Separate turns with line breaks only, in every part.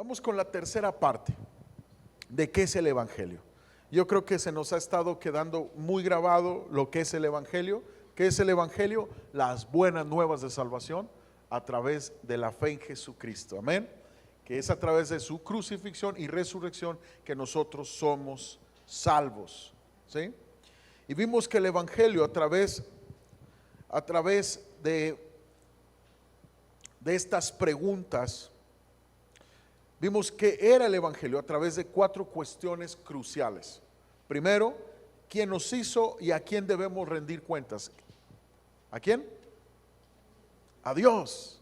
Vamos con la tercera parte de qué es el Evangelio. Yo creo que se nos ha estado quedando muy grabado lo que es el Evangelio. ¿Qué es el Evangelio? Las buenas nuevas de salvación a través de la fe en Jesucristo. Amén. Que es a través de su crucifixión y resurrección que nosotros somos salvos. ¿Sí? Y vimos que el Evangelio a través de estas preguntas, vimos que era el Evangelio a través de 4 cuestiones cruciales. Primero, ¿quién nos hizo y a quién debemos rendir cuentas? ¿A quién? A Dios.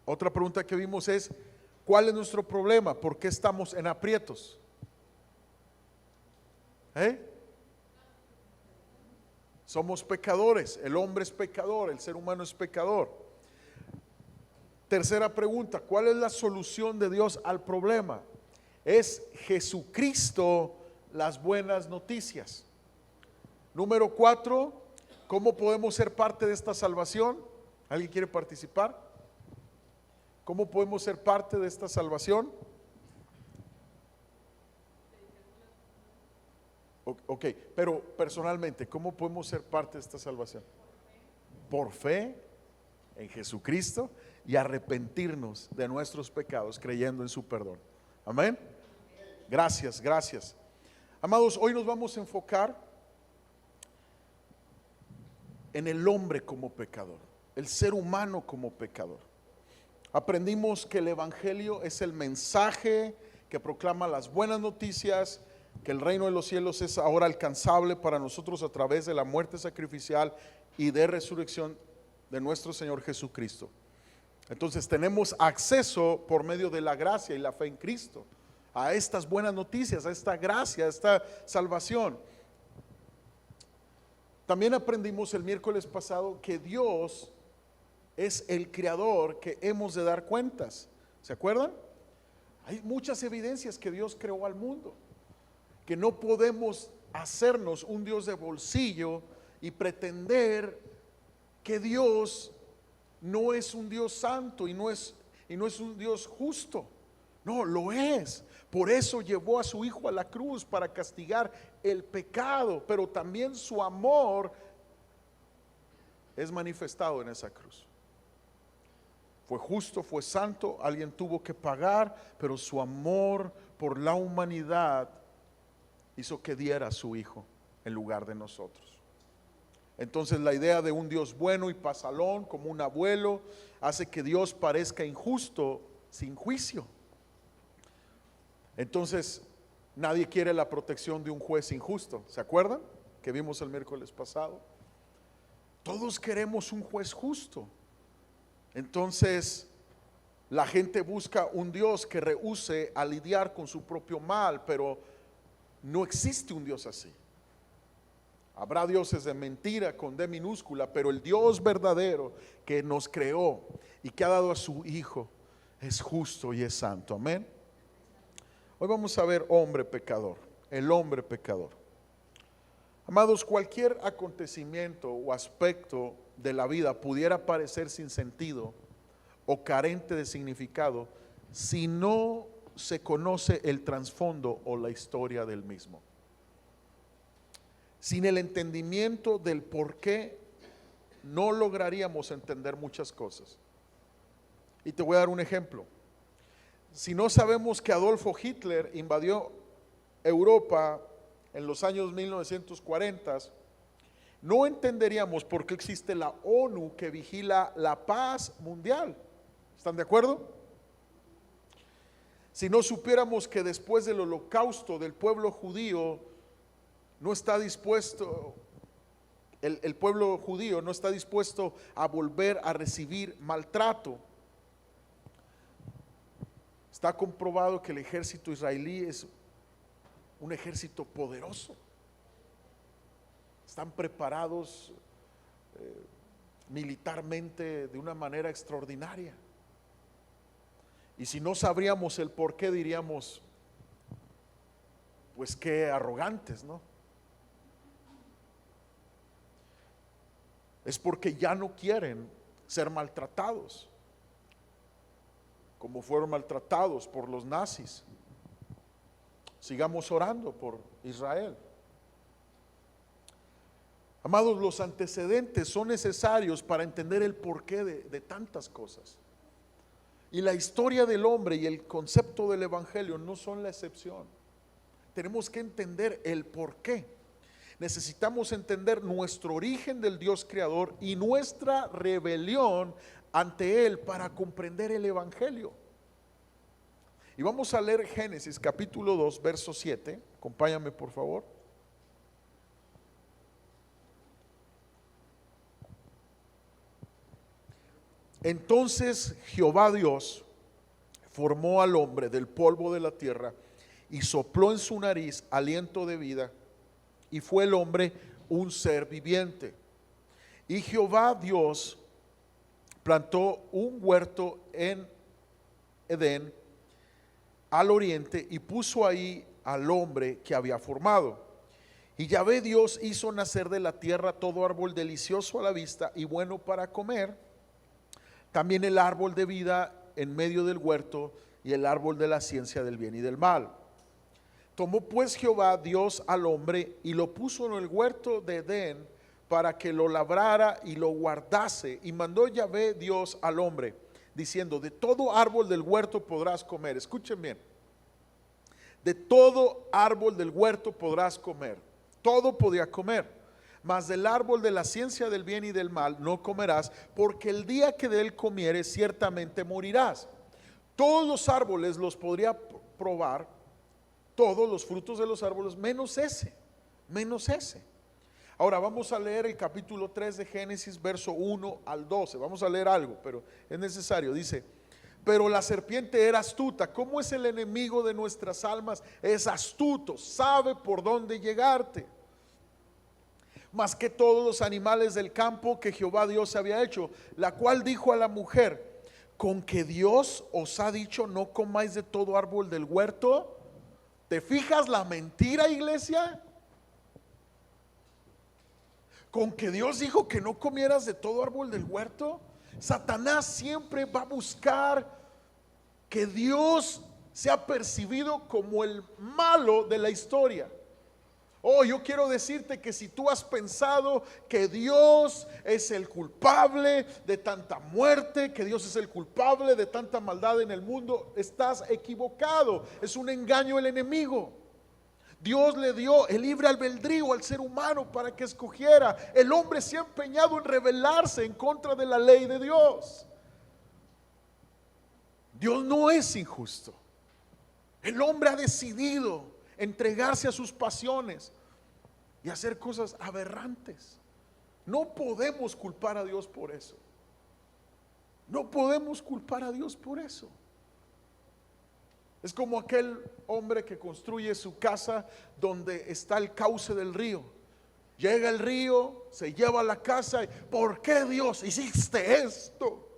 Otra pregunta que vimos es, ¿cuál es nuestro problema? ¿Por qué estamos en aprietos? Somos pecadores, el hombre es pecador, el ser humano es pecador. Tercera pregunta, ¿cuál es la solución de Dios al problema? Es Jesucristo las buenas noticias. Número 4, ¿cómo podemos ser parte de esta salvación? ¿Alguien quiere participar? ¿Cómo podemos ser parte de esta salvación? Ok, pero personalmente, ¿cómo podemos ser parte de esta salvación? Por fe en Jesucristo y arrepentirnos de nuestros pecados creyendo en su perdón. Amén. Gracias, gracias. Amados, hoy nos vamos a enfocar en el hombre como pecador, el ser humano como pecador. Aprendimos que el Evangelio es el mensaje que proclama las buenas noticias, que el reino de los cielos es ahora alcanzable para nosotros a través de la muerte sacrificial y de resurrección de nuestro Señor Jesucristo. Entonces tenemos acceso por medio de la gracia y la fe en Cristo a estas buenas noticias, a esta gracia, a esta salvación. También aprendimos el miércoles pasado que Dios es el creador, que hemos de dar cuentas. ¿Se acuerdan? Hay muchas evidencias que Dios creó al mundo, que no podemos hacernos un Dios de bolsillo y pretender que Dios no es un Dios santo y no es un Dios justo. No, lo es. Por eso llevó a su Hijo a la cruz para castigar el pecado, pero también su amor es manifestado en esa cruz. Fue justo, fue santo, alguien tuvo que pagar, pero su amor por la humanidad hizo que diera a su Hijo en lugar de nosotros. Entonces la idea de un Dios bueno y pasalón como un abuelo hace que Dios parezca injusto sin juicio. Entonces nadie quiere la protección de un juez injusto. ¿Se acuerdan? Que vimos el miércoles pasado. Todos queremos un juez justo. Entonces la gente busca un Dios que rehúse a lidiar con su propio mal, pero no existe un Dios así. Habrá dioses de mentira con D minúscula, pero el Dios verdadero que nos creó y que ha dado a su Hijo es justo y es santo. Amén. Hoy vamos a ver hombre pecador, el hombre pecador. Amados, cualquier acontecimiento o aspecto de la vida pudiera parecer sin sentido o carente de significado si no se conoce el trasfondo o la historia del mismo. Sin el entendimiento del por qué no lograríamos entender muchas cosas. Y te voy a dar un ejemplo. Si no sabemos que Adolfo Hitler invadió Europa en los años 1940, no entenderíamos por qué existe la ONU que vigila la paz mundial. ¿Están de acuerdo? Si no supiéramos que después del holocausto del pueblo judío no está dispuesto, el pueblo judío no está dispuesto a volver a recibir maltrato. Está comprobado que el ejército israelí es un ejército poderoso. Están preparados militarmente de una manera extraordinaria. Y si no sabríamos el por qué, diríamos, pues qué arrogantes, ¿no? Es porque ya no quieren ser maltratados. como fueron maltratados por los nazis. Sigamos orando por Israel. Amados, los antecedentes son necesarios para entender el porqué de tantas cosas. Y la historia del hombre y el concepto del evangelio no son la excepción. Tenemos que entender el porqué. Necesitamos entender nuestro origen del Dios creador y nuestra rebelión ante Él para comprender el evangelio. Y vamos a leer Génesis capítulo 2, verso 7. Acompáñame por favor. Entonces Jehová Dios formó al hombre del polvo de la tierra y sopló en su nariz aliento de vida, y fue el hombre un ser viviente. Y Jehová Dios plantó un huerto en Edén al oriente y puso ahí al hombre que había formado. Y Yahvé Dios hizo nacer de la tierra todo árbol delicioso a la vista y bueno para comer, también el árbol de vida en medio del huerto y el árbol de la ciencia del bien y del mal. Tomó pues Jehová Dios al hombre y lo puso en el huerto de Edén para que lo labrara y lo guardase. Y mandó Yahvé Dios al hombre, diciendo: de todo árbol del huerto podrás comer. Escuchen bien. De todo árbol del huerto podrás comer. Todo podía comer. Mas del árbol de la ciencia del bien y del mal no comerás, porque el día que de él comieres ciertamente morirás. Todos los árboles los podría probar, todos los frutos de los árboles, menos ese, menos ese. Ahora vamos a leer el capítulo 3 de Génesis, verso 1 al 12. Vamos a leer algo, pero es necesario. Dice: pero la serpiente era astuta. ¿Cómo es el enemigo de nuestras almas? Es astuto, sabe por dónde llegarte. Más que todos los animales del campo que Jehová Dios había hecho, la cual dijo a la mujer: ¿con que Dios os ha dicho no comáis de todo árbol del huerto? ¿Te fijas la mentira, iglesia? ¿Con que Dios dijo que no comieras de todo árbol del huerto? Satanás siempre va a buscar que Dios sea percibido como el malo de la historia. Oh, yo quiero decirte que si tú has pensado que Dios es el culpable de tanta muerte, que Dios es el culpable de tanta maldad en el mundo, estás equivocado. Es un engaño del enemigo. Dios le dio el libre albedrío al ser humano para que escogiera. El hombre se ha empeñado en rebelarse en contra de la ley de Dios. Dios no es injusto. El hombre ha decidido entregarse a sus pasiones y hacer cosas aberrantes. No podemos culpar a Dios por eso. No podemos culpar a Dios por eso. Es como aquel hombre que construye su casa donde está el cauce del río. Llega el río, se lleva la casa y: ¿por qué, Dios, hiciste esto?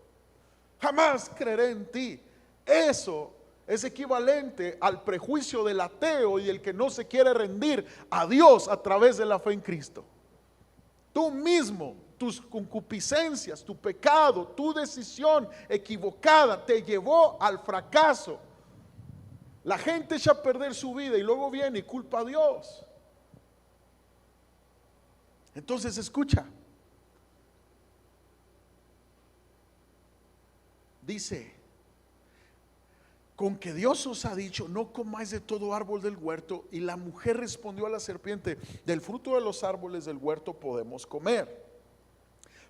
Jamás creeré en ti. Eso es equivalente al prejuicio del ateo y el que no se quiere rendir a Dios a través de la fe en Cristo. Tú mismo, tus concupiscencias, tu pecado, tu decisión equivocada te llevó al fracaso. La gente echa a perder su vida y luego viene y culpa a Dios. Entonces escucha. Dice: con que Dios os ha dicho no comáis de todo árbol del huerto. Y la mujer respondió a la serpiente: del fruto de los árboles del huerto podemos comer,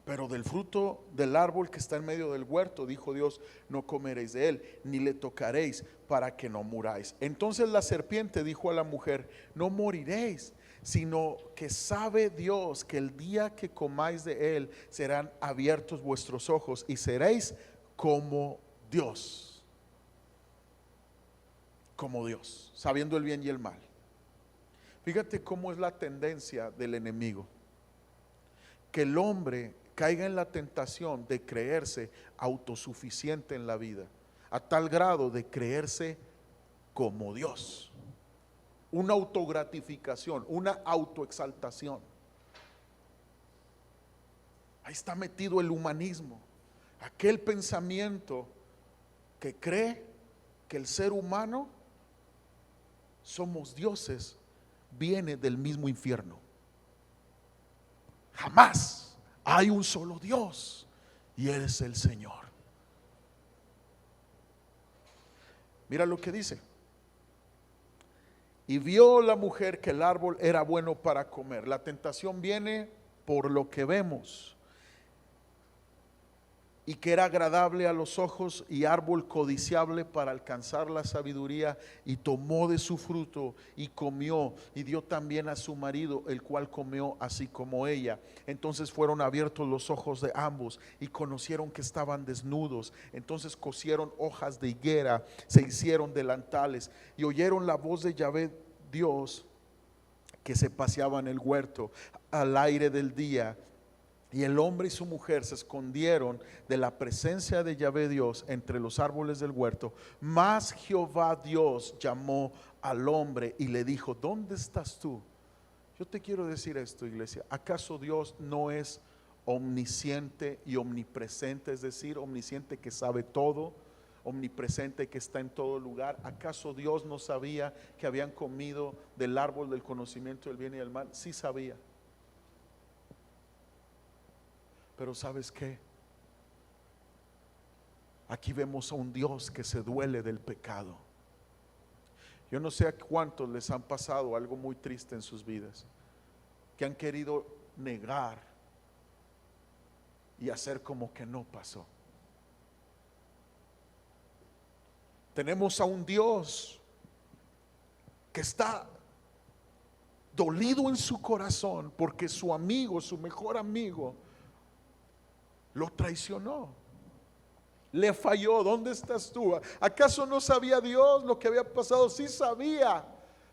pero del fruto del árbol que está en medio del huerto, dijo Dios, no comeréis de él, ni le tocaréis, para que no muráis. Entonces la serpiente dijo a la mujer: no moriréis, sino que sabe Dios que el día que comáis de él serán abiertos vuestros ojos y seréis como Dios. Como Dios, sabiendo el bien y el mal. Fíjate cómo es la tendencia del enemigo: que el hombre caiga en la tentación de creerse autosuficiente en la vida, a tal grado de creerse como Dios. Una autogratificación, una autoexaltación. Ahí está metido el humanismo, aquel pensamiento que cree que el ser humano somos dioses viene del mismo infierno. Jamás hay un solo Dios y Él es el Señor. Mira lo que dice. Y vio la mujer que el árbol era bueno para comer. La tentación viene por lo que vemos, y que era agradable a los ojos y árbol codiciable para alcanzar la sabiduría, y tomó de su fruto y comió, y dio también a su marido, el cual comió así como ella. Entonces fueron abiertos los ojos de ambos y conocieron que estaban desnudos. Entonces cosieron hojas de higuera, se hicieron delantales, y oyeron la voz de Yahvé Dios que se paseaba en el huerto al aire del día. Y el hombre y su mujer se escondieron de la presencia de Yahvé Dios entre los árboles del huerto. Mas Jehová Dios llamó al hombre y le dijo: ¿dónde estás tú? Yo te quiero decir esto, iglesia. ¿Acaso Dios no es omnisciente y omnipresente? Es decir, omnisciente que sabe todo, omnipresente que está en todo lugar. ¿Acaso Dios no sabía que habían comido del árbol del conocimiento del bien y del mal? Sí sabía. Pero ¿sabes qué? Aquí vemos a un Dios que se duele del pecado. Yo no sé a cuántos les han pasado algo muy triste en sus vidas, que han querido negar y hacer como que no pasó. Tenemos a un Dios que está dolido en su corazón porque su amigo, su mejor amigo, lo traicionó, le falló. ¿Dónde estás tú? ¿Acaso no sabía Dios lo que había pasado? Sí sabía,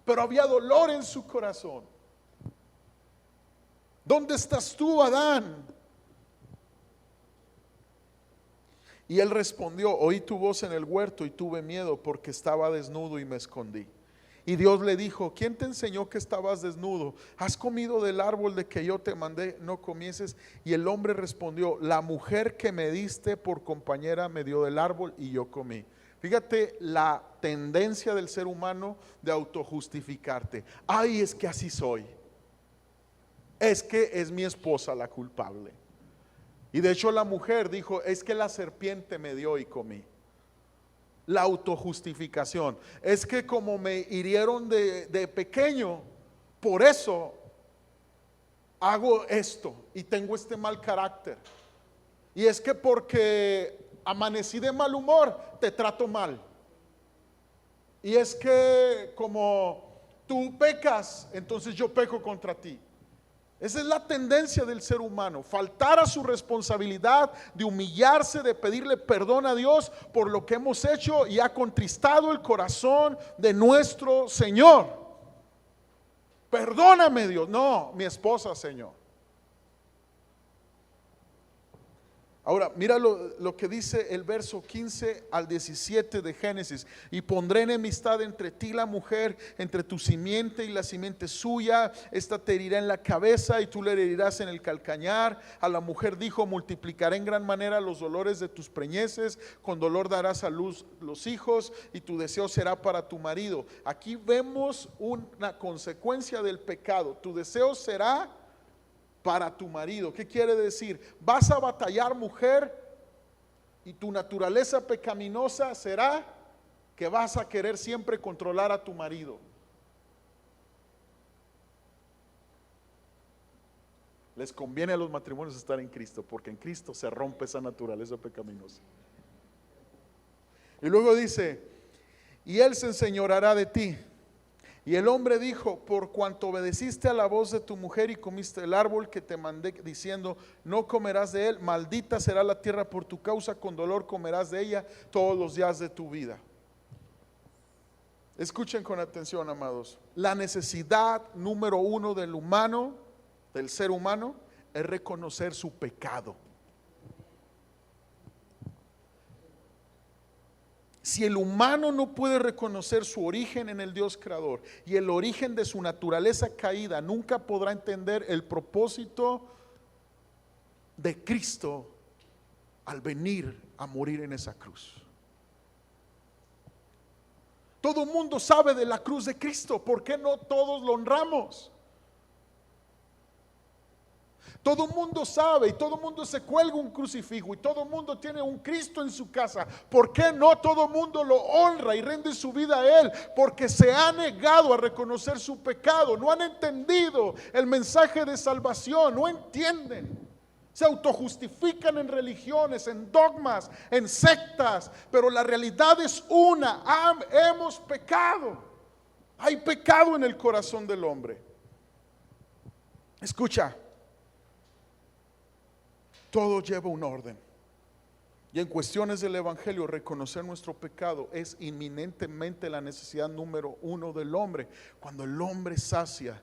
pero había dolor en su corazón. ¿Dónde estás tú, Adán? Y él respondió: oí tu voz en el huerto y tuve miedo porque estaba desnudo y me escondí. Y Dios le dijo: ¿quién te enseñó que estabas desnudo? ¿Has comido del árbol de que yo te mandé no comieses? Y el hombre respondió: la mujer que me diste por compañera me dio del árbol y yo comí. Fíjate la tendencia del ser humano de autojustificarte. Ay, es que así soy. Es que es mi esposa la culpable. Y de hecho la mujer dijo: es que la serpiente me dio y comí. La autojustificación. Es que como me hirieron de pequeño, por eso hago esto y tengo este mal carácter. Y es que porque amanecí de mal humor, te trato mal. Y es que como tú pecas, entonces yo peco contra ti. Esa es la tendencia del ser humano: faltar a su responsabilidad, de humillarse, de pedirle perdón a Dios por lo que hemos hecho y ha contristado el corazón de nuestro Señor. Perdóname, Dios. No, mi esposa, Señor. Ahora, mira lo que dice el verso 15 al 17 de Génesis. Y pondré enemistad entre ti y la mujer, entre tu simiente y la simiente suya. Esta te herirá en la cabeza y tú le herirás en el calcañar. A la mujer dijo: multiplicaré en gran manera los dolores de tus preñeces, con dolor darás a luz los hijos y tu deseo será para tu marido. Aquí vemos una consecuencia del pecado: tu deseo será para tu marido. ¿Qué quiere decir? Vas a batallar, mujer, y tu naturaleza pecaminosa será que vas a querer siempre controlar a tu marido. Les conviene a los matrimonios estar en Cristo, porque en Cristo se rompe esa naturaleza pecaminosa. Y luego dice: y él se enseñoreará de ti. Y el hombre dijo: por cuanto obedeciste a la voz de tu mujer y comiste el árbol que te mandé diciendo: no comerás de él, maldita será la tierra por tu causa, con dolor comerás de ella todos los días de tu vida. Escuchen con atención, amados. La necesidad número uno del humano, del ser humano, es reconocer su pecado. Si el humano no puede reconocer su origen en el Dios creador y el origen de su naturaleza caída, nunca podrá entender el propósito de Cristo al venir a morir en esa cruz. Todo el mundo sabe de la cruz de Cristo. ¿Por qué no todos lo honramos? Todo el mundo sabe y todo el mundo se cuelga un crucifijo y todo el mundo tiene un Cristo en su casa. ¿Por qué no todo el mundo lo honra y rinde su vida a Él? Porque se ha negado a reconocer su pecado. No han entendido el mensaje de salvación. No entienden. Se autojustifican en religiones, en dogmas, en sectas. Pero la realidad es una. Hemos pecado. Hay pecado en el corazón del hombre. Escucha. Todo lleva un orden. Y en cuestiones del evangelio, reconocer nuestro pecado es inminentemente la necesidad número uno del hombre. Cuando el hombre sacia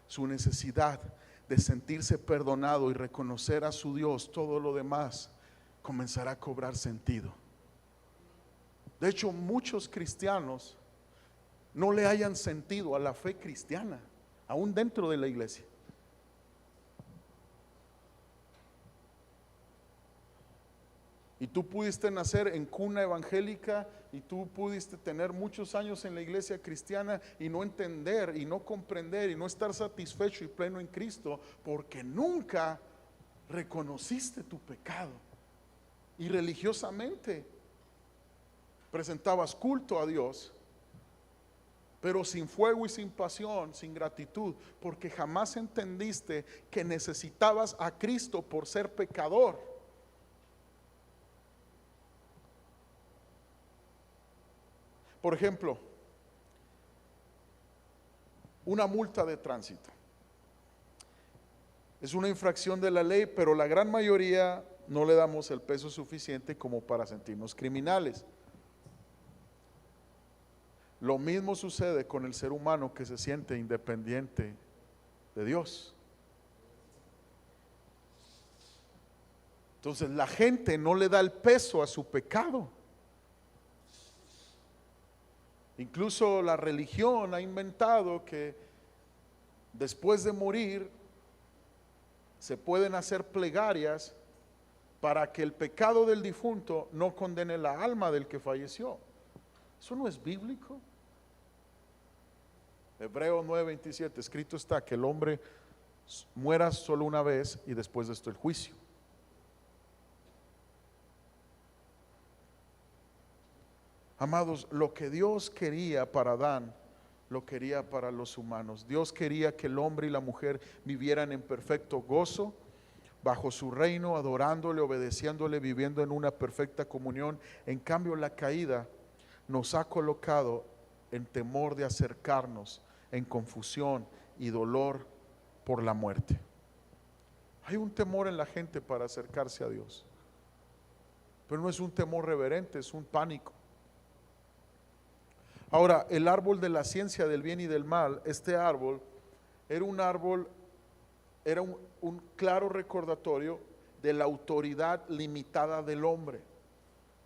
su necesidad de sentirse perdonado y reconocer a su Dios, todo lo demás comenzará a cobrar sentido. De hecho, muchos cristianos no le hayan sentido a la fe cristiana, aún dentro de la iglesia. Y tú pudiste nacer en cuna evangélica y tú pudiste tener muchos años en la iglesia cristiana y no entender y no comprender y no estar satisfecho y pleno en Cristo porque nunca reconociste tu pecado. Y religiosamente presentabas culto a Dios, pero sin fuego y sin pasión, sin gratitud, porque jamás entendiste que necesitabas a Cristo por ser pecador. Por ejemplo, una multa de tránsito. Es una infracción de la ley, pero la gran mayoría no le damos el peso suficiente como para sentirnos criminales. Lo mismo sucede con el ser humano que se siente independiente de Dios. Entonces la gente no le da el peso a su pecado. Incluso la religión ha inventado que después de morir se pueden hacer plegarias para que el pecado del difunto no condene la alma del que falleció. ¿Eso no es bíblico? Hebreos 9:27, escrito está que el hombre muera solo una vez y después de esto el juicio. Amados, lo que Dios quería para Adán, lo quería para los humanos. Dios quería que el hombre y la mujer vivieran en perfecto gozo, bajo su reino, adorándole, obedeciéndole, viviendo en una perfecta comunión. En cambio, la caída nos ha colocado en temor de acercarnos, en confusión y dolor por la muerte. Hay un temor en la gente para acercarse a Dios, pero no es un temor reverente, es un pánico. Ahora, el árbol de la ciencia del bien y del mal, este árbol era un árbol, era un claro recordatorio de la autoridad limitada del hombre.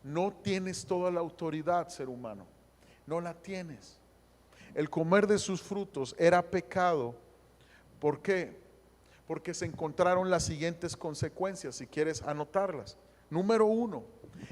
No tienes toda la autoridad, ser humano, no la tienes. El comer de sus frutos era pecado. ¿Por qué? Porque se encontraron las siguientes consecuencias, si quieres anotarlas. Número uno,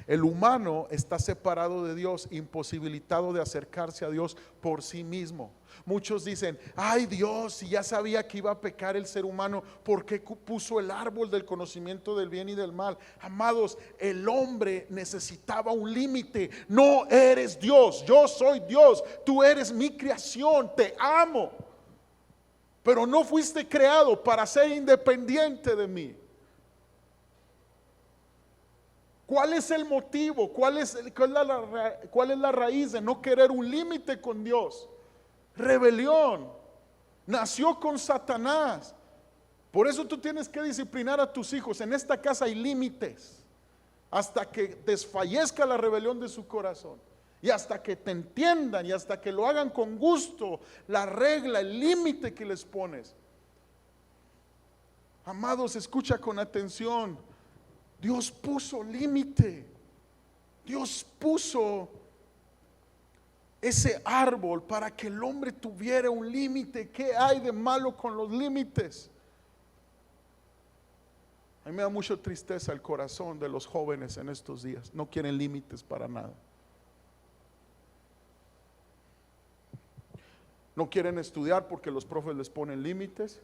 el humano está separado de Dios, imposibilitado de acercarse a Dios por sí mismo. Muchos dicen, ay Dios, si ya sabía que iba a pecar el ser humano, ¿por qué puso el árbol del conocimiento del bien y del mal? Amados, el hombre necesitaba un límite. No eres Dios, yo soy Dios, tú eres mi creación, te amo. Pero no fuiste creado para ser independiente de mí. ¿Cuál es el motivo? ¿Cuál es la raíz de no querer un límite con Dios? Rebelión. Nació con Satanás. Por eso tú tienes que disciplinar a tus hijos. En esta casa hay límites. Hasta que desfallezca la rebelión de su corazón. Y hasta que te entiendan y hasta que lo hagan con gusto, la regla, el límite que les pones. Amados, escucha con atención. Dios puso límite. Dios puso ese árbol para que el hombre tuviera un límite. ¿Qué hay de malo con los límites? A mí me da mucha tristeza el corazón de los jóvenes en estos días. No quieren límites para nada. No quieren estudiar porque los profes les ponen límites.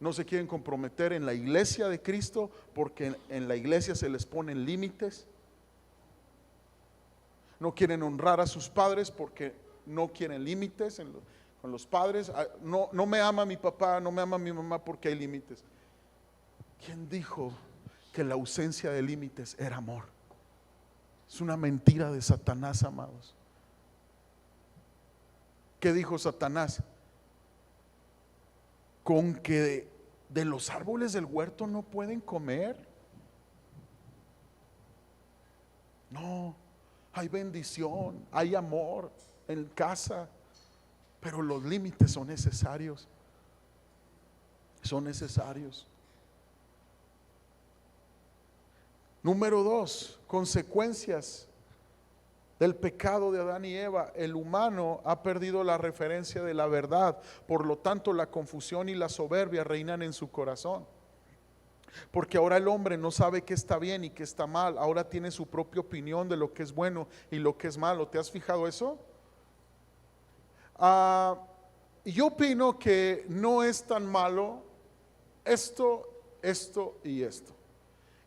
No se quieren comprometer en la iglesia de Cristo porque en la iglesia se les ponen límites. No quieren honrar a sus padres porque no quieren límites con los padres. No me ama mi papá, no me ama mi mamá porque hay límites. ¿Quién dijo que la ausencia de límites era amor? Es una mentira de Satanás, amados. ¿Qué dijo Satanás? Con que de los árboles del huerto no pueden comer. No, hay bendición, hay amor en casa, pero los límites son necesarios. Son necesarios. Número 2, consecuencias del pecado de Adán y Eva. El humano ha perdido la referencia de la verdad, por lo tanto la confusión y la soberbia reinan en su corazón. Porque ahora el hombre no sabe qué está bien y qué está mal, ahora tiene su propia opinión de lo que es bueno y lo que es malo. ¿Te has fijado eso? Yo opino que no es tan malo esto y esto.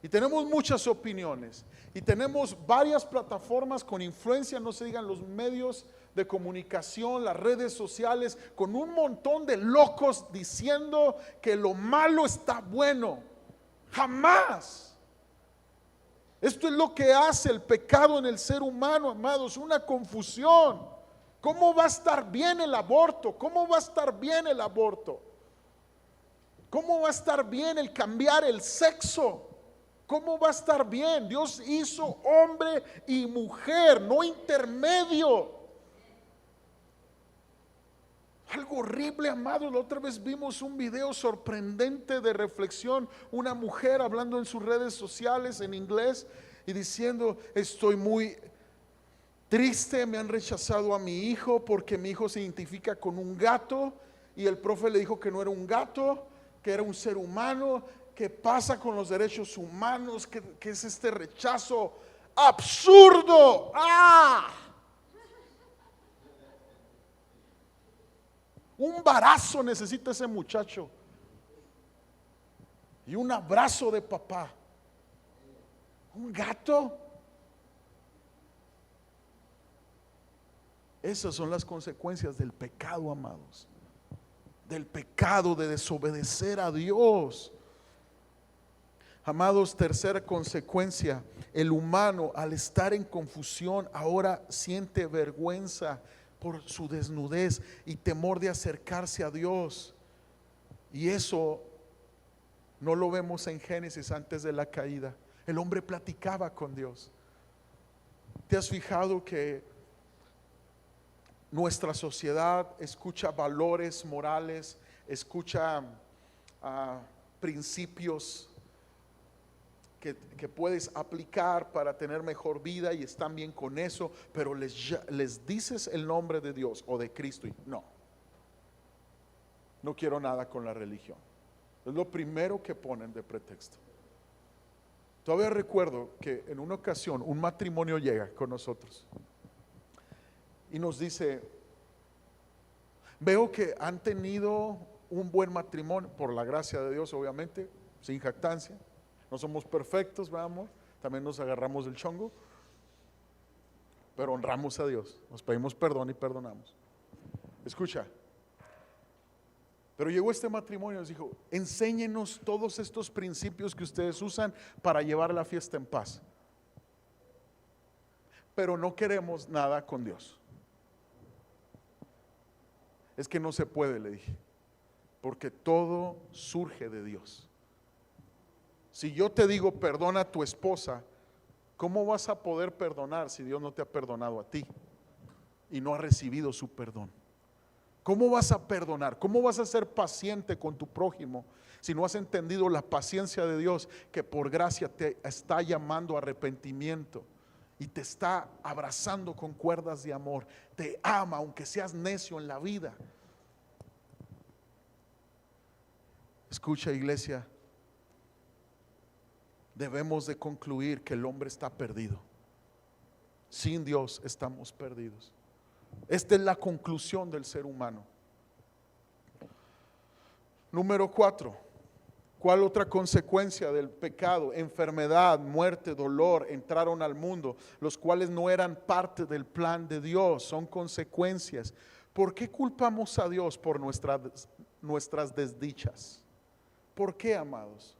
Y tenemos muchas opiniones y tenemos varias plataformas con influencia, no se digan los medios de comunicación, las redes sociales, con un montón de locos diciendo que lo malo está bueno. Jamás. Esto es lo que hace el pecado en el ser humano, amados, una confusión. ¿Cómo va a estar bien el aborto? ¿Cómo va a estar bien el aborto? ¿Cómo va a estar bien el cambiar el sexo? ¿Cómo va a estar bien? Dios hizo hombre y mujer, no intermedio. Algo horrible, amado. La otra vez vimos un video sorprendente de reflexión, una mujer hablando en sus redes sociales en inglés y diciendo: estoy muy triste, me han rechazado a mi hijo porque mi hijo se identifica con un gato y el profe le dijo que no era un gato, que era un ser humano. ¿Qué pasa con los derechos humanos? ¿Qué es este rechazo absurdo? Un embarazo necesita ese muchacho y un abrazo de papá. ¿Un gato? Esas son las consecuencias del pecado, amados. Del pecado de desobedecer a Dios. Amados, tercera consecuencia: el humano, al estar en confusión, ahora siente vergüenza por su desnudez y temor de acercarse a Dios. Y eso no lo vemos en Génesis antes de la caída. El hombre platicaba con Dios. ¿Te has fijado que nuestra sociedad escucha valores morales, escucha principios que puedes aplicar para tener mejor vida y están bien con eso, pero les dices el nombre de Dios o de Cristo y no quiero nada con la religión? Es lo primero que ponen de pretexto. Todavía recuerdo que en una ocasión un matrimonio llega con nosotros y nos dice: veo que han tenido un buen matrimonio, por la gracia de Dios, obviamente, sin jactancia. No somos perfectos, ¿verdad, amor? También nos agarramos del chongo, pero honramos a Dios, nos pedimos perdón y perdonamos. Escucha, pero llegó este matrimonio y nos dijo: enséñenos todos estos principios que ustedes usan para llevar la fiesta en paz, pero no queremos nada con Dios. Es que no se puede, le dije, porque todo surge de Dios. Si yo te digo perdona a tu esposa, ¿cómo vas a poder perdonar si Dios no te ha perdonado a ti y no has recibido su perdón? ¿Cómo vas a perdonar? ¿Cómo vas a ser paciente con tu prójimo si no has entendido la paciencia de Dios, que por gracia te está llamando a arrepentimiento y te está abrazando con cuerdas de amor? Te ama aunque seas necio en la vida. Escucha, iglesia, debemos de concluir que el hombre está perdido. Sin Dios estamos perdidos. Esta es la conclusión del ser humano. Número 4. ¿Cuál otra consecuencia del pecado? Enfermedad, muerte, dolor entraron al mundo, los cuales no eran parte del plan de Dios, son consecuencias. ¿Por qué culpamos a Dios por nuestras desdichas? ¿Por qué, amados?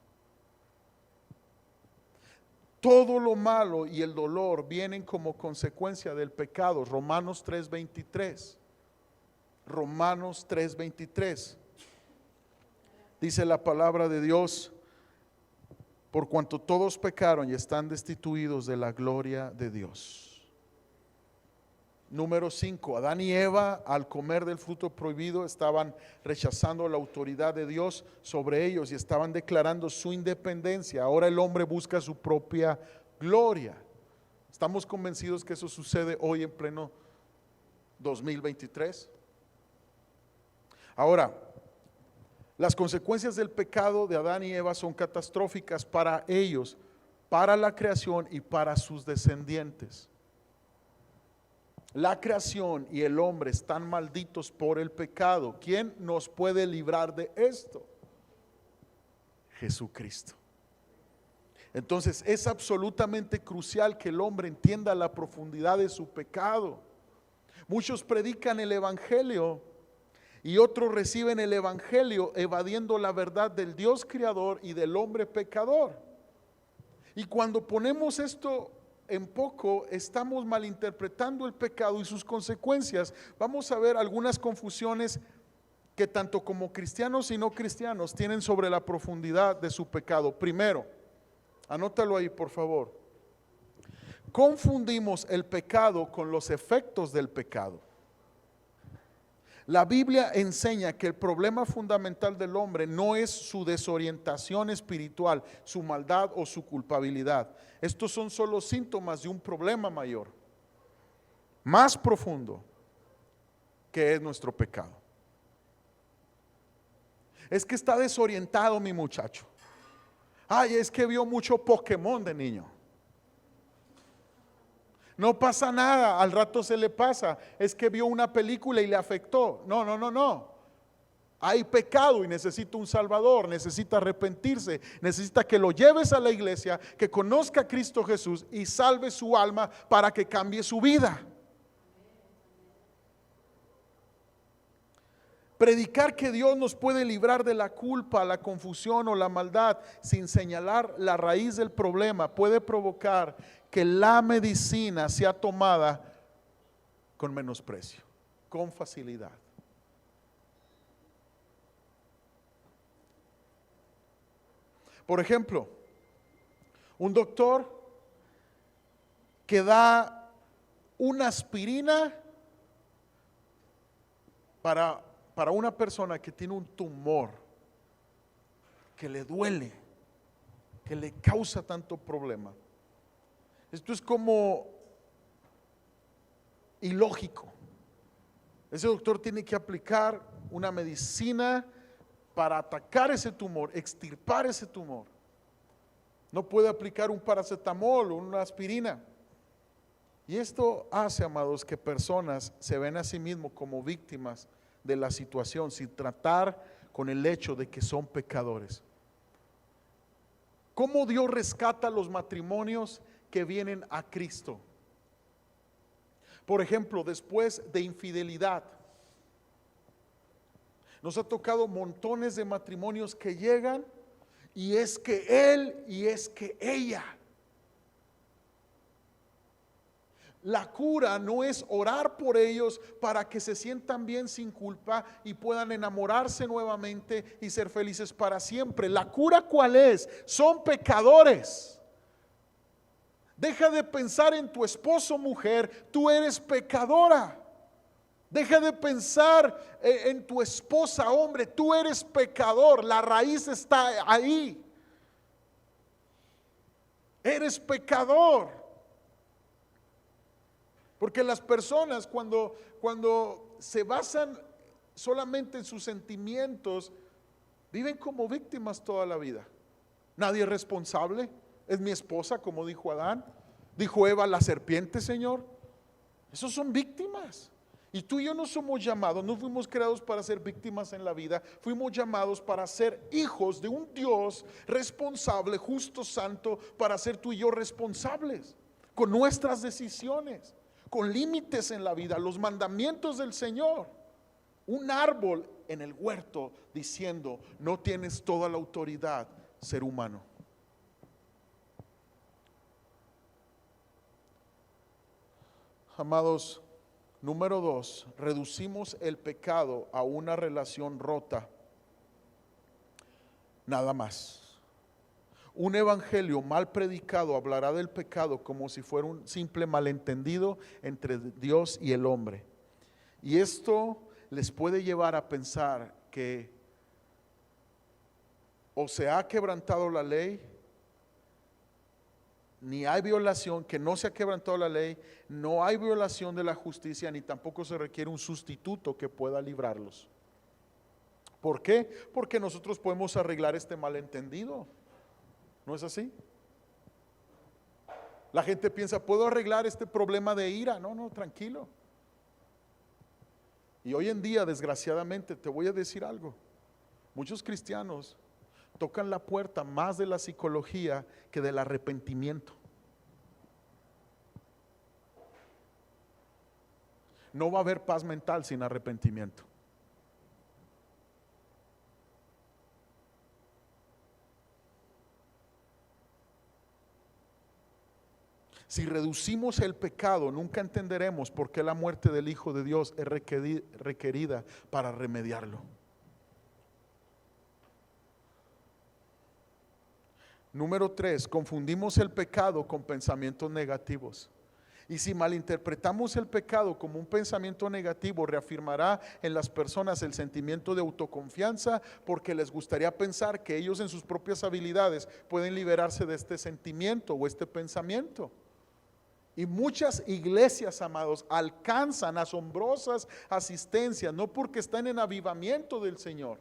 Todo lo malo y el dolor vienen como consecuencia del pecado. Romanos 3:23. Romanos 3:23. Dice la palabra de Dios: por cuanto todos pecaron y están destituidos de la gloria de Dios. Número 5, Adán y Eva, al comer del fruto prohibido, estaban rechazando la autoridad de Dios sobre ellos y estaban declarando su independencia. Ahora el hombre busca su propia gloria. ¿Estamos convencidos que eso sucede hoy en pleno 2023? Ahora, las consecuencias del pecado de Adán y Eva son catastróficas para ellos, para la creación y para sus descendientes. La creación y el hombre están malditos por el pecado. ¿Quién nos puede librar de esto? Jesucristo. Entonces es absolutamente crucial que el hombre entienda la profundidad de su pecado. Muchos predican el evangelio y otros reciben el evangelio evadiendo la verdad del Dios creador y del hombre pecador. Y cuando ponemos esto en poco, estamos malinterpretando el pecado y sus consecuencias. Vamos a ver algunas confusiones que tanto como cristianos y no cristianos tienen sobre la profundidad de su pecado. Primero, anótalo ahí por favor. Confundimos el pecado con los efectos del pecado. La Biblia enseña que el problema fundamental del hombre no es su desorientación espiritual, su maldad o su culpabilidad. Estos son solo síntomas de un problema mayor, más profundo, que es nuestro pecado. Es que está desorientado mi muchacho. Ay, es que vio mucho Pokémon de niño. No pasa nada, al rato se le pasa. Es que vio una película y le afectó. No. Hay pecado y necesita un salvador, necesita arrepentirse, necesita que lo lleves a la iglesia, que conozca a Cristo Jesús y salve su alma para que cambie su vida. Predicar que Dios nos puede librar de la culpa, la confusión o la maldad sin señalar la raíz del problema puede provocar que la medicina sea tomada con menosprecio, con facilidad. Por ejemplo, un doctor que da una aspirina para una persona que tiene un tumor, que le duele, que le causa tanto problema. Esto es como ilógico. Ese doctor tiene que aplicar una medicina para atacar ese tumor, extirpar ese tumor. No puede aplicar un paracetamol o una aspirina. Y esto hace, amados, que personas se ven a sí mismos como víctimas de la situación sin tratar con el hecho de que son pecadores. ¿Cómo Dios rescata los matrimonios que vienen a Cristo? Por ejemplo, después de infidelidad, nos ha tocado montones de matrimonios que llegan y es que él y es que ella. La cura no es orar por ellos para que se sientan bien sin culpa y puedan enamorarse nuevamente y ser felices para siempre. La cura, ¿cuál es? Son pecadores. Deja de pensar en tu esposo, mujer, tú eres pecadora. Deja de pensar en tu esposa, hombre, tú eres pecador. La raíz está ahí. Eres pecador. Porque las personas cuando se basan solamente en sus sentimientos, viven como víctimas toda la vida. Nadie es responsable, es mi esposa, como dijo Adán. Dijo Eva, la serpiente, Señor. Esos son víctimas. Y tú y yo no somos llamados, no fuimos creados para ser víctimas en la vida, fuimos llamados para ser hijos de un Dios responsable, justo, santo, para ser tú y yo responsables con nuestras decisiones, con límites en la vida, los mandamientos del Señor. Un árbol en el huerto diciendo: no tienes toda la autoridad, ser humano. Amados, número 2, reducimos el pecado a una relación rota. Nada más. Un evangelio mal predicado hablará del pecado como si fuera un simple malentendido entre Dios y el hombre. Y esto les puede llevar a pensar que o se ha quebrantado la ley, ni hay violación, que no se ha quebrantado la ley, no hay violación de la justicia, ni tampoco se requiere un sustituto que pueda librarlos. ¿Por qué? Porque nosotros podemos arreglar este malentendido. ¿No es así? La gente piensa: ¿puedo arreglar este problema de ira? No, tranquilo. Y hoy en día, desgraciadamente, te voy a decir algo: muchos cristianos tocan la puerta más de la psicología que del arrepentimiento. No va a haber paz mental sin arrepentimiento. Si reducimos el pecado, nunca entenderemos por qué la muerte del Hijo de Dios es requerida para remediarlo. Número 3, confundimos el pecado con pensamientos negativos. Y si malinterpretamos el pecado como un pensamiento negativo, reafirmará en las personas el sentimiento de autoconfianza, porque les gustaría pensar que ellos en sus propias habilidades pueden liberarse de este sentimiento o este pensamiento. Y muchas iglesias, amados, alcanzan asombrosas asistencias, no porque están en avivamiento del Señor,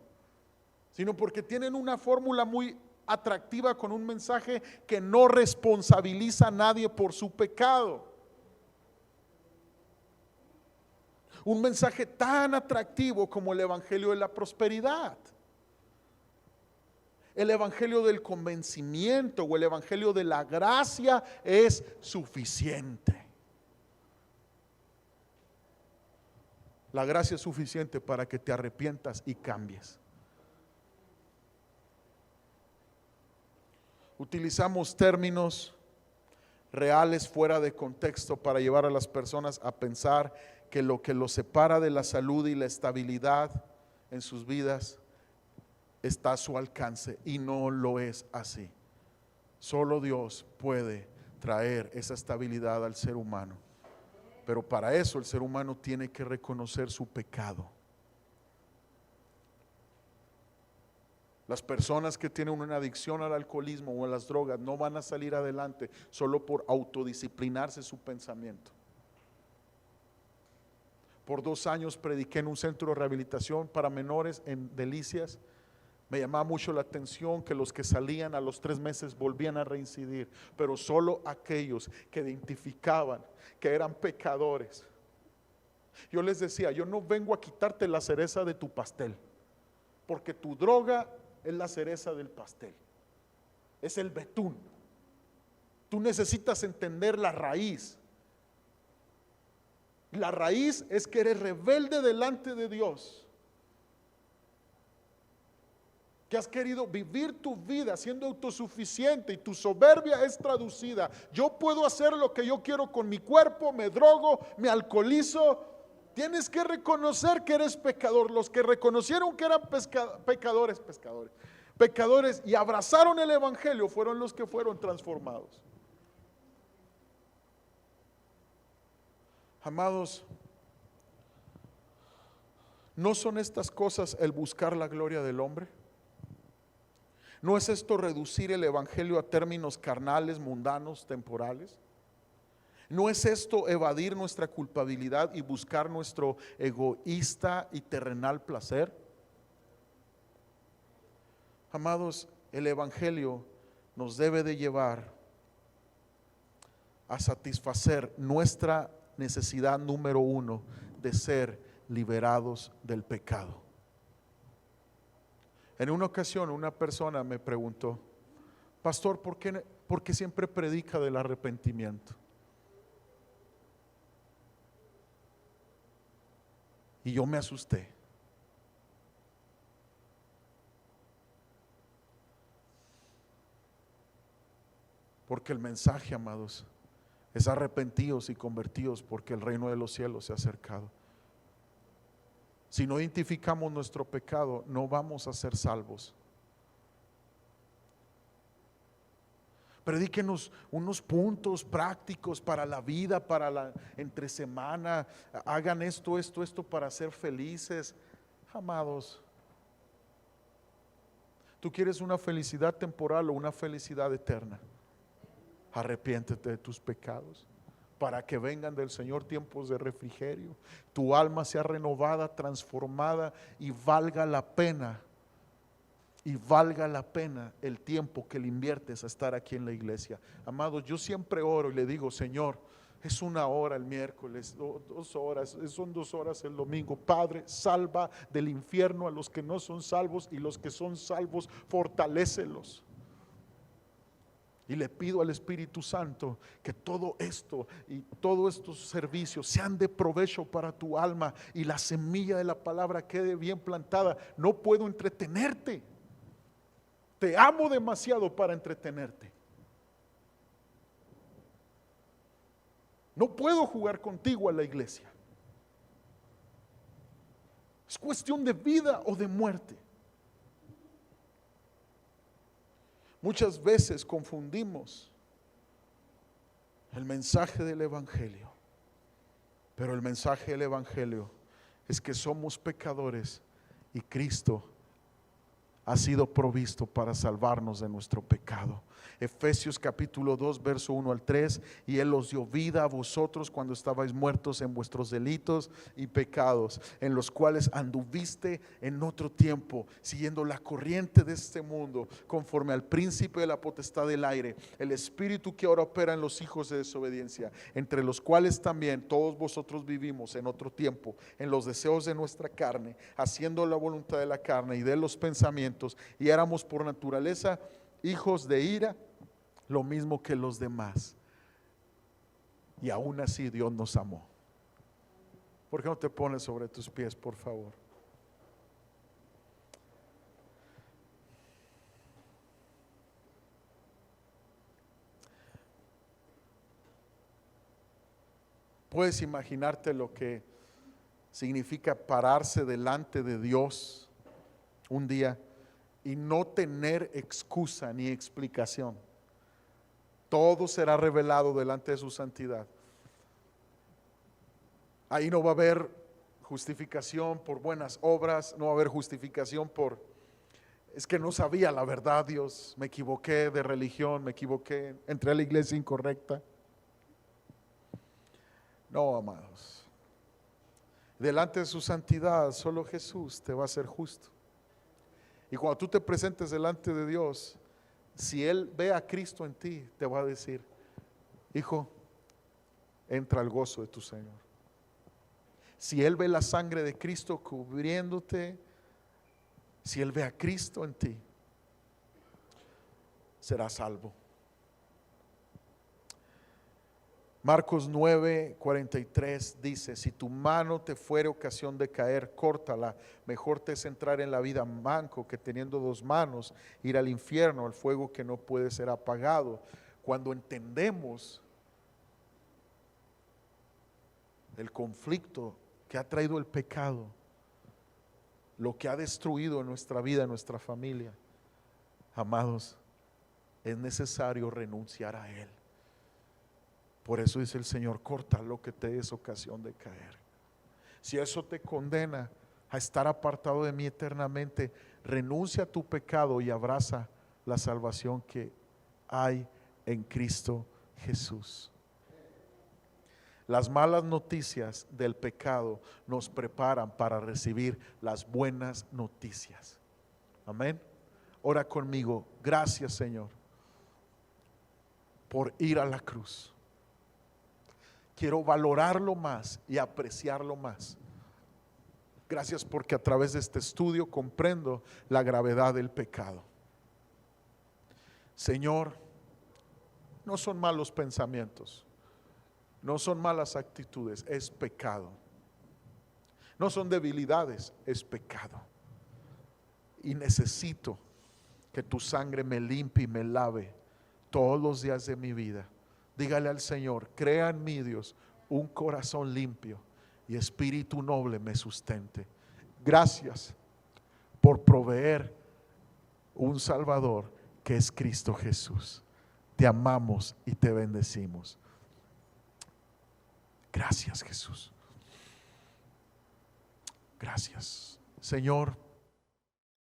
sino porque tienen una fórmula muy atractiva con un mensaje que no responsabiliza a nadie por su pecado. Un mensaje tan atractivo como el evangelio de la prosperidad, el evangelio del convencimiento o el evangelio de la gracia es suficiente. La gracia es suficiente para que te arrepientas y cambies. Utilizamos términos reales fuera de contexto para llevar a las personas a pensar que lo que los separa de la salud y la estabilidad en sus vidas está a su alcance, y no lo es así. Solo Dios puede traer esa estabilidad al ser humano, pero para eso el ser humano tiene que reconocer su pecado. Las personas que tienen una adicción al alcoholismo o a las drogas no van a salir adelante solo por autodisciplinarse su pensamiento. Por 2 años prediqué en un centro de rehabilitación para menores en Delicias. Me llamaba mucho la atención que los que salían a los 3 meses volvían a reincidir, pero solo aquellos que identificaban que eran pecadores. Yo les decía: yo no vengo a quitarte la cereza de tu pastel, porque tu droga es la cereza del pastel, es el betún. Tú necesitas entender la raíz. La raíz es que eres rebelde delante de Dios, que has querido vivir tu vida siendo autosuficiente y tu soberbia es traducida: yo puedo hacer lo que yo quiero con mi cuerpo, me drogo, me alcoholizo. Tienes que reconocer que eres pecador. Los que reconocieron que eran pecadores y abrazaron el evangelio fueron los que fueron transformados. Amados, ¿no son estas cosas el buscar la gloria del hombre? ¿No es esto reducir el evangelio a términos carnales, mundanos, temporales? ¿No es esto evadir nuestra culpabilidad y buscar nuestro egoísta y terrenal placer? Amados, el evangelio nos debe de llevar a satisfacer nuestra necesidad número 1 de ser liberados del pecado. En una ocasión una persona me preguntó: pastor, ¿por qué siempre predica del arrepentimiento? Y yo me asusté. Porque el mensaje, amados, es arrepentidos y convertidos, porque el reino de los cielos se ha acercado. Si no identificamos nuestro pecado, no vamos a ser salvos. Predíquenos unos puntos prácticos para la vida, para la entre semana. Hagan esto para ser felices. Amados, ¿tú quieres una felicidad temporal o una felicidad eterna? Arrepiéntete de tus pecados, para que vengan del Señor tiempos de refrigerio. Tu alma sea renovada, transformada, y valga la pena el tiempo que le inviertes a estar aquí en la iglesia. Amados, yo siempre oro y le digo: Señor, es 1 hora el miércoles, 2 horas, son 2 horas el domingo. Padre, salva del infierno a los que no son salvos, y los que son salvos, fortalécelos. Y le pido al Espíritu Santo que todo esto y todos estos servicios sean de provecho para tu alma, y la semilla de la palabra quede bien plantada. No puedo entretenerte. Te amo demasiado para entretenerte. No puedo jugar contigo a la iglesia. Es cuestión de vida o de muerte. Muchas veces confundimos el mensaje del Evangelio, pero el mensaje del Evangelio es que somos pecadores y Cristo ha sido provisto para salvarnos de nuestro pecado. Efesios capítulo 2 verso 1 al 3: y Él os dio vida a vosotros cuando estabais muertos en vuestros delitos y pecados, en los cuales anduviste en otro tiempo, siguiendo la corriente de este mundo, conforme al príncipe de la potestad del aire, el espíritu que ahora opera en los hijos de desobediencia, entre los cuales también todos vosotros vivimos en otro tiempo, en los deseos de nuestra carne, haciendo la voluntad de la carne y de los pensamientos, y éramos por naturaleza hijos de ira, lo mismo que los demás. Y aún así Dios nos amó. ¿Por qué no te pones sobre tus pies, por favor? Puedes imaginarte lo que significa pararse delante de Dios un día y no tener excusa ni explicación. Todo será revelado delante de su santidad. Ahí no va a haber justificación por buenas obras, no va a haber justificación por: es que no sabía la verdad, Dios, me equivoqué de religión, me equivoqué, entré a la iglesia incorrecta. No, amados. Delante de su santidad, solo Jesús te va a hacer justo. Y cuando tú te presentes delante de Dios, si Él ve a Cristo en ti, te va a decir: hijo, entra al gozo de tu Señor. Si Él ve la sangre de Cristo cubriéndote, si Él ve a Cristo en ti, serás salvo. Marcos 9:43 dice: si tu mano te fuere ocasión de caer, córtala. Mejor te es entrar en la vida manco que teniendo 2 manos ir al infierno, al fuego que no puede ser apagado. Cuando entendemos el conflicto que ha traído el pecado, lo que ha destruido nuestra vida, nuestra familia, amados, es necesario renunciar a él. Por eso dice el Señor: corta lo que te es ocasión de caer. Si eso te condena a estar apartado de mí eternamente, renuncia a tu pecado y abraza la salvación que hay en Cristo Jesús. Las malas noticias del pecado nos preparan para recibir las buenas noticias. Amén. Ora conmigo: gracias, Señor, por ir a la cruz. quiero valorarlo más y apreciarlo más. Gracias porque a través de este estudio comprendo la gravedad del pecado. Señor, no son malos pensamientos, no son malas actitudes, es pecado. No son debilidades, es pecado. Y necesito que tu sangre me limpie y me lave todos los días de mi vida. Dígale al Señor, crea en mí, Dios, un corazón limpio y espíritu noble me sustente. Gracias por proveer un Salvador que es Cristo Jesús. Te amamos y te bendecimos. Gracias, Jesús. Gracias, Señor.